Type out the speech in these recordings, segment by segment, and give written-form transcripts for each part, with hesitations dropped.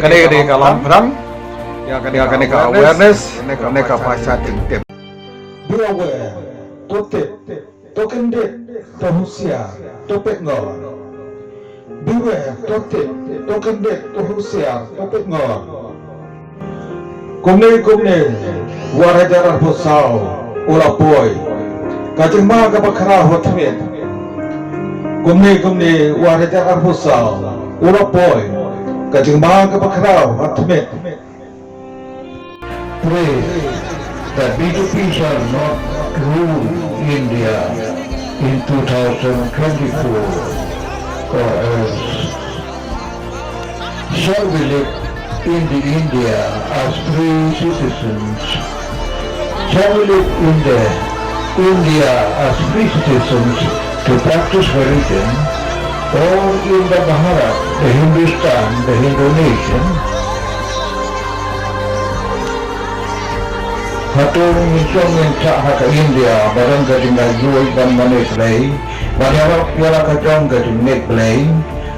Kaneka Lamphrang, kaneka awareness, kaneka pashat tim. Be aware, tote, tokende, tohusia, topet ngor. Beware, tote, tokende, tohusia, topet ngor. Kumne, warajaran posau, ula boy. Kajingma ka Bakhraw hotmet. Kumne, warajaran posau, ula boy. Kajingma ka Bakhraw hotmet. Pray that BJP shall not rule India in 2024 or else shall we live in the India as free citizens, shall we live in the India as free citizens to practice religion, or in the Bharat, the Hindustan, the Hindu nation, Hatung Chong in Chahaka India, Baranga Juy Ban Mane Play, Banyarak Yaraka Jonga to make play,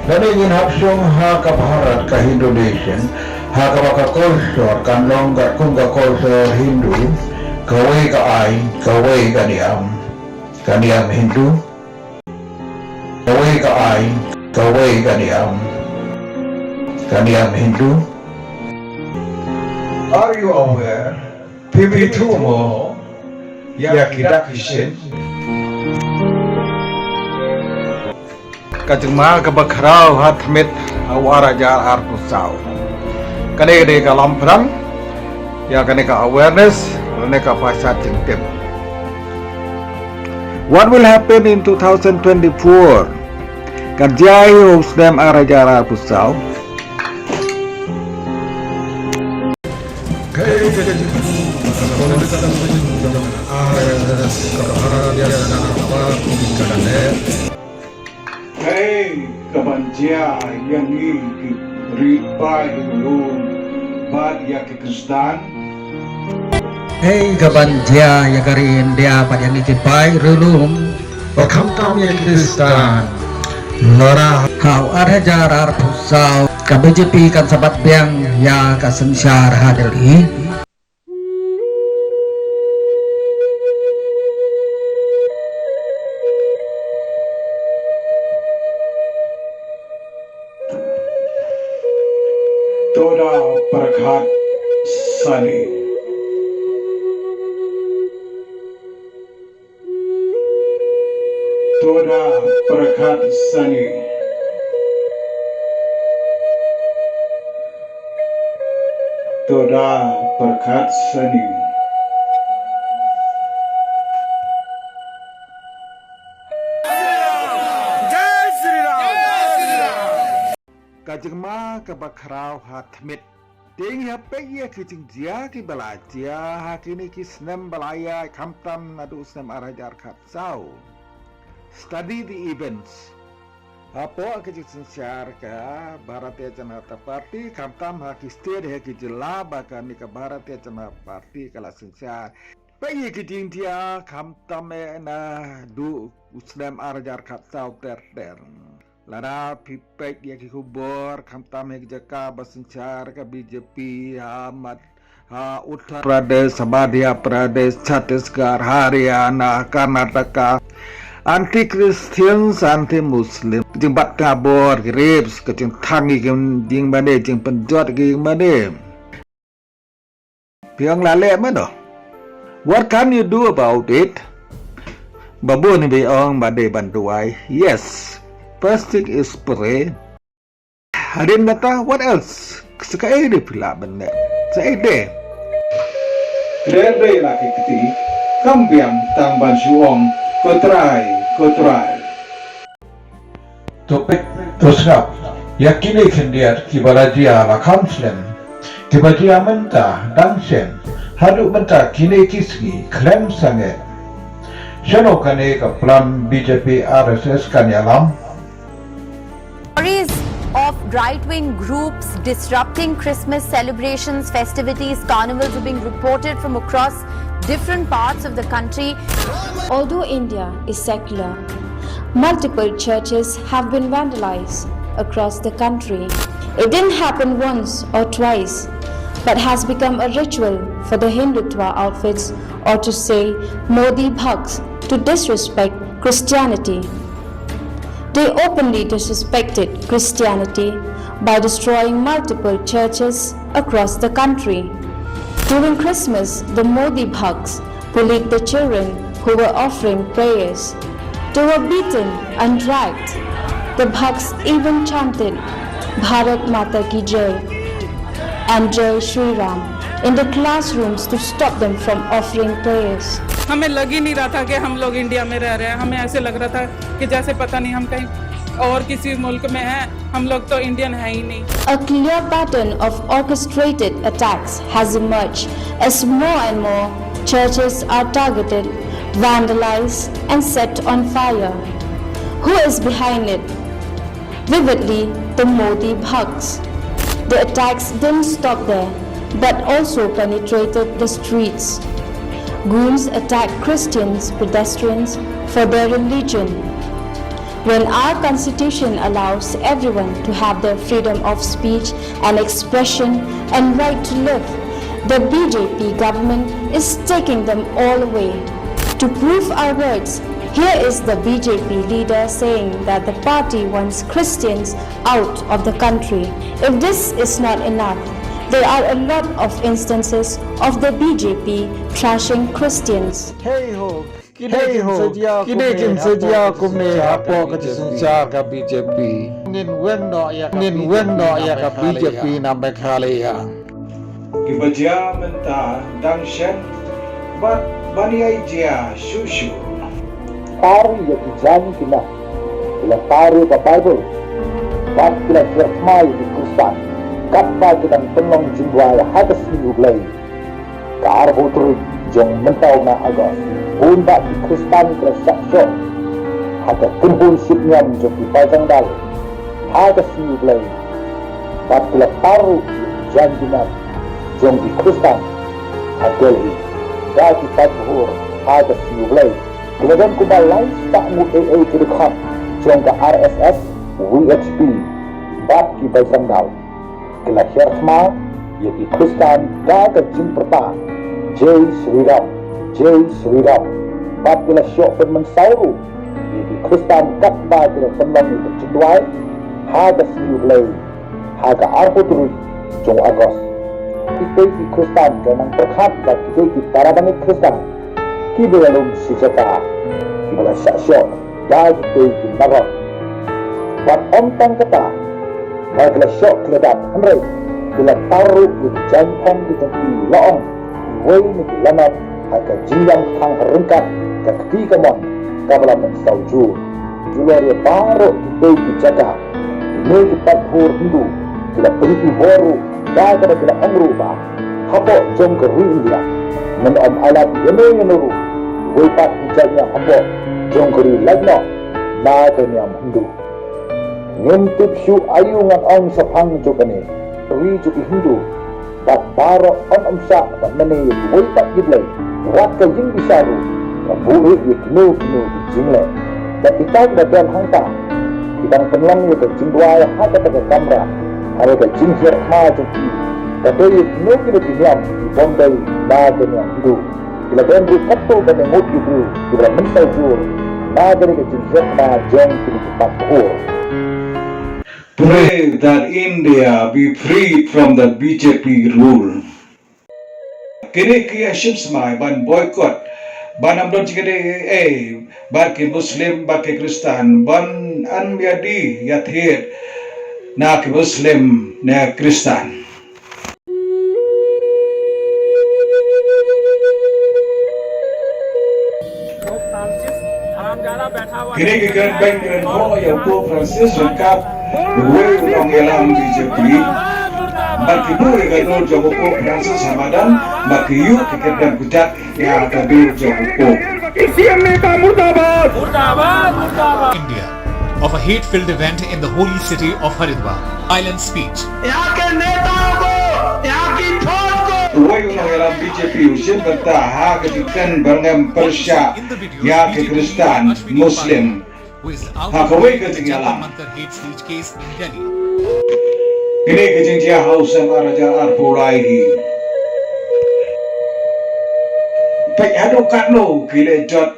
Running in Hapsong Haka Bharat ka Hindu nation, Haka Baka culture, Kanlonga Kunga culture Hindu, Kaway ka ay, Kaway Kaniam Hindu, Kaway ka ay, Kaway Kaniam Hindu. Are you aware? Pipitu mo yakidakishin Kajingma ka Bakhraw hatmet awarajar arpusau. Kaneka Lamphrang, kaneka awareness, kaneka pashat tim. What will happen in 2024? Karjai hosdem arajar arpusau. Hey, kabantia yang ini ripai belum bad ya Kyrgyzstan. Hey, kabantia yang kari India pada yang ikipai relum berkamtam yang Kyrgyzstan. Lora hau arajar pusau ka BJP kan sabat Biang ya ka Synshar hadeli. Toda berkat sani. Toda berkat sani. Toda berkat sani. Kajingma ka Bakhraw hatmet. Ting hape kijing dia ki balaja hakini ki snem balaya kamtam nadu snem arajar khatsau. Study the events. Apo kijing Synshar ka Bharatiya Janata Party kamtam haki state haki jila baka ni ka Bharatiya Janata Party kala Synshar. Pe kijing dia kamtam na du snem arajar khatsau ter. Lada Peit ya ki kubor kamtam hek jaka Synshar ka BJP Ahmad Uttar Pradesh, Madhya Pradesh, Chhattisgarh, Haryana, Karnataka, anti-Christians, anti-Muslim, jeng bat kabor, rapes, kecing tangi jeng bade, jeng penjot jeng bade. Biang lale mana? What can you do about it? Babu ni biang bade bantuai. Yes. First thing is pray. Harin nata, what else? Sekai de pula benda. Sekai de. Kredai laki keti, kambiang tang ban suong, kotrai. Topik terusap. Yakini kendiat kibarajia la kamslem. Kibarajia menta dansen. Haduk menta kini kiski klem sange. Shano kane ka plan BJP RSS kanyalam. Stories of right-wing groups disrupting Christmas celebrations, festivities, carnivals are being reported from across different parts of the country. Although India is secular, multiple churches have been vandalized across the country. It didn't happen once or twice, but has become a ritual for the Hindutva outfits, or to say Modi Bhaks, to disrespect Christianity. They openly disrespected Christianity by destroying multiple churches across the country. During Christmas, the Modi Bhaks bullied the children who were offering prayers. They were beaten and dragged. The Bhaks even chanted Bharat Mata Ki Jai and Jai Shri Ram in the classrooms to stop them from offering prayers. हमें लग ही नहीं रहा था कि हम लोग इंडिया में रह रहे हैं. हमें ऐसे लग रहा था कि जैसे पता नहीं हम कहीं और किसी मुल्क में हैं. हम लोग तो इंडियन है ही नहीं. A clear pattern of orchestrated attacks has emerged as more and more churches are targeted, vandalized and set on fire. Who is behind it? Vividly, the Modi Bhaks. The attacks didn't stop there, but also penetrated the streets. Goons attacked Christians, pedestrians for their religion. When our constitution allows everyone to have their freedom of speech and expression and right to live, the BJP government is taking them all away. To prove our words, here is the BJP leader saying that the party wants Christians out of the country. If this is not enough, there are a lot of instances of the BJP trashing Christians. Hey ho, kine kim saja kumne apo ka Synshar ka BJP. Ngin wen no ya ka BJP na Bakhraw. Kibaja menta dang shen, but baniai jia shushu. Taru ya kijani kina, ila taru ka Bible, bat kila jertmai di Kristen, kappa kidang penong jingwa ya hadas yuglay, kar hotru jong mentau na agos, bunda di Kristen kila sakso, hata Kynhun sipnyam jong di pajang dal, hadas yuglay, bat kila taru kijani kina, jong di Kristen, hadelhi, dati Paidbah hadas yuglay. Kemudian kumalai tak mu AA ke dekat jongka RSS VHP bat ki baisang dal kila syarma yaki Kristen da ke jimperta Jai Shri Ram bat kila syok penmensauru yaki Kristen kat ba kila penlang itu cedwai haga siulai haga arputru jong agos kita ki Kristen kenang perkhat bat kita ki tarabani Kristen ki belum sejata kibala syok dah kita mardor bat ontang kata bagla syok keledap henry bila taruh di jangkong di jangki loong wei ni lanan haka jingyang tang ryngkat ke ketiga mon kabala mensauju julari baroh kita dijaga ini kita Hindu bila pergi baru dah kada bila amru ba hapo jong ke India men om alat yenu wei pat dijanya hapo jong keri lagno na kenyam Hindu ngintip syu ayungan ong sapang jokane ri joki Hindu bat baroh on omsa bat mene wei pat giblay wat ka jing bisaru ka buri yekno jingle bat kita badan hangta kitang penlang ye ka jingwa hata ka kamera are ka jinghir ma joki kado yekno kinyam Bombay na kenyam Hindu kila bendu kato bane ngoti briew kila mensau jur na gani ka jinghir ma jong kini Paidbah. Pray that India be freed from the BJP rule. Kini kia shimsmai ban boycott ban amdon chikade ban ki Muslim ban ki Kristen ban anbiadi yathir na ki Muslim na Kristen. Kini kikan bank kiran ho yang po Francis ryngkat Wei ulong elang BJP bagi buri kadul jago po Francis Hamadan bagi yu kekerdam kudat yang kadul jago po India of a hate-filled event in the holy city of Haridwar. Violent speech. Wei ulong elang BJP usin bertah ketikan berngam Persya ya ke Kristen Muslim Who is out Ha, of kawai ka the tinggalan. Jantar Mantar hate speech case in Delhi. Kini kejengja haus araja arpulai hi. Peit adu katno kile jot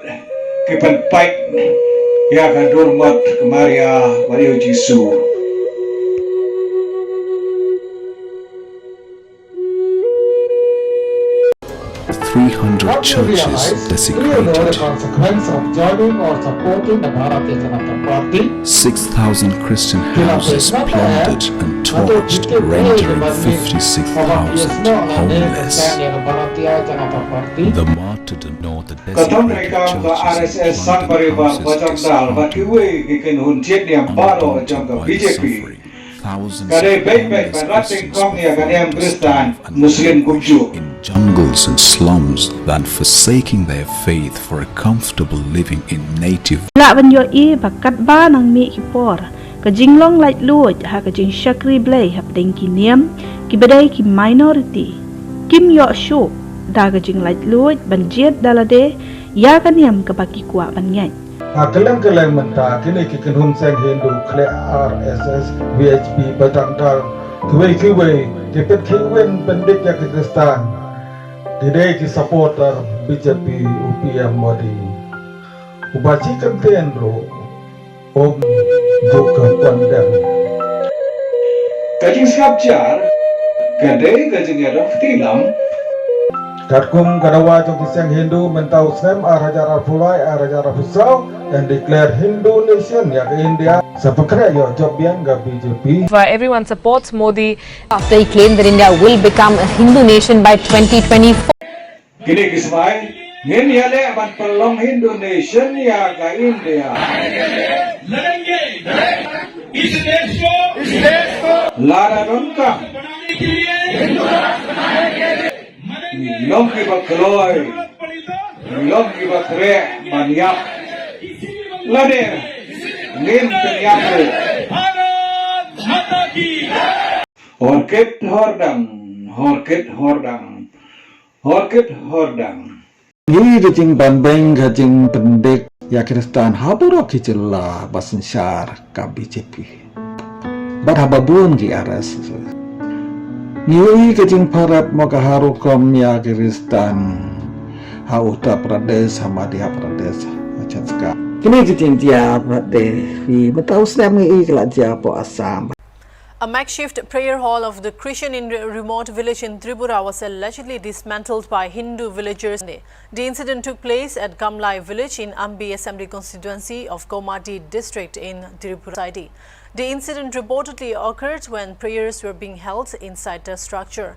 kipan peit ya kan durmat kemaria wario jisu. 300 churches desecrated, consequence of joining or supporting the Bharatiya Janata Party. 6,000 Christian houses plundered and torched, rendering 56,000 homeless. The martyrdom nor the Katong desecrated rekam ke churches RSS sang and plundered pariba houses pajang dal ba kiwe ki Kynhun chet niam baroh jong ke BJP. Kadai baik-baik rating kong ya kaniam Kristen Muslim kumju. in jungles and slums than forsaking their faith for a comfortable living in native. La van yo e bakat ba nang mi ki por ka jinglong light luoj ha ka jing shakri blay hap ding ki niam ki badai ki minority kim yo sho da ka jing light luoj ban jet dalade ya ka niam ka baki kwa ban ngai Kelang menta kini ki Kynhun seng Hindu kle RSS BHP batang-tang kiwe kipet kiwen pendik ya ki Kristen didai ki supporter BJP UPM Modi ubaci kenten bro om juga pandang Kajing skapjar kadai kajing ada tilam Katkum kadawa jong kiseng Hindu mentau sem arajar arpulai arajar arpusau and declare Hindu nation ya ke India sepekre yo job Biang ga BJP. Everyone supports Modi. After he claimed that India will become a Hindu nation by 2024. Kini kismai ngin yale ban pelong Hindu nation ya ke India. Lada dongkang. Long ki bakloi, long ki bakre banyak. Lade ngin penyaku. Horket hordang. Ni kecing banbeng kecing pendek ya Kristen haburo kicilla Synshar ka BJP. Barhababun ki RSS. Ni kecing parat makaharukom ya Kristen ha Uttar Pradesh ha Madhya Pradesh macam sekarang. Kini kecing dia Pradesh vi betau slam ni kelak dia po Assam. A makeshift prayer hall of the Christian in remote village in Tripura was allegedly dismantled by Hindu villagers. The incident took place at Gamlai village in Ambi Assembly constituency of Komati district in Tripura. The incident reportedly occurred when prayers were being held inside the structure.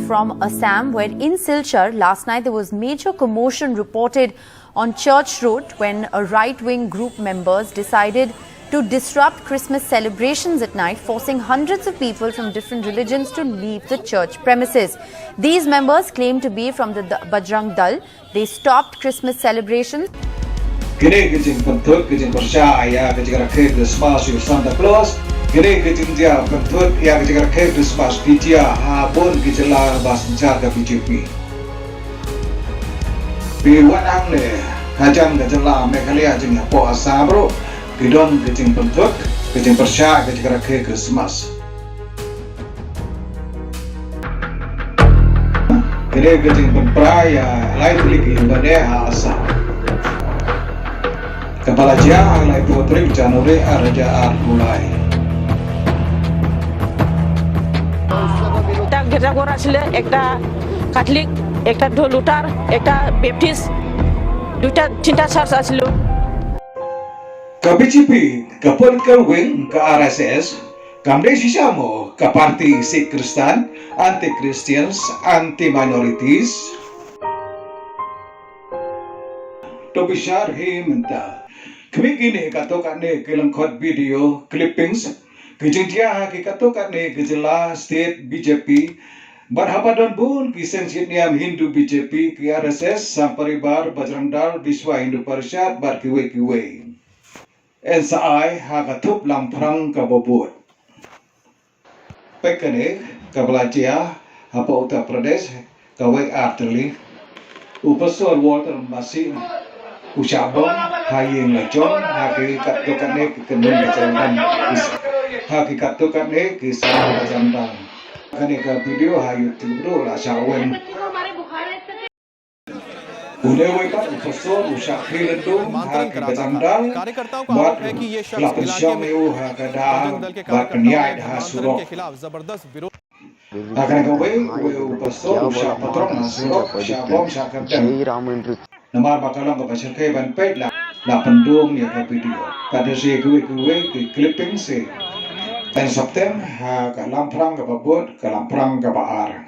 From Assam, where in Synshar last night there was major commotion reported on Church Road when a right-wing group members decided to disrupt Christmas celebrations at night, forcing hundreds of people from different religions to leave the church premises. These members claim to be from the Bajrang Dal. They stopped Christmas celebrations. Kini kecing pentut kecing percaya kecing rakhe Christmas yu Santa Claus. Kini kecing dia pentut ya kecing rakhe Christmas dia habun kecing lah Synshar ke BJP. Piwan ang le hajam kecing lah mekalia kecing po asa bro. Kidon kecing pentut kecing percaya kecing rakhe Christmas. Kini kecing penpraya lain lagi ibadah asa. Kepala Jiang lai Putri Januri Araja Arpulai. একটা গেজাগোরা ছিল একটা ক্যাথলিক একটা ঢোলুটার একটা বেপটিস্ট দুইটা তিনটা চার্চ আছিল Ka BJP, ka political wing, ka RSS, kamde sisamo, ka party si Kristen, anti-Christians, anti-minorities. To be sure, himenta. Kami gini katokan ni lyngkhot video clippings. Kejengtia ki katokan ni kejela state BJP. Barhapadon bun kisen sitniam Hindu BJP ki RSS sang paribar Bajrang Dal Biswa Hindu Pashat bar kiwe. NSI ha katup Lamphrang ka bobot. Pekane ka Balajia ha Uttar Pradesh kawai arteli upasor water masih ucapon hayeng la jong hakikat tu kan ne kenun kejangan hakikat tu kan ne kisah kejangan kan ka video hayu tibro la sawen udah wekat upasor usap hilendung haki kejangan buat lapisyong eu hakadang buat penyai hasurok akan kawai upasor usap patron hasurok syabom syakadang Namar bakalang kapasir kay ban Peit la pendung ya ka video. Kada si kuwe ke clipping si. Dan Septem ha ka Lamphrang ka babot ka Lamphrang ka baar.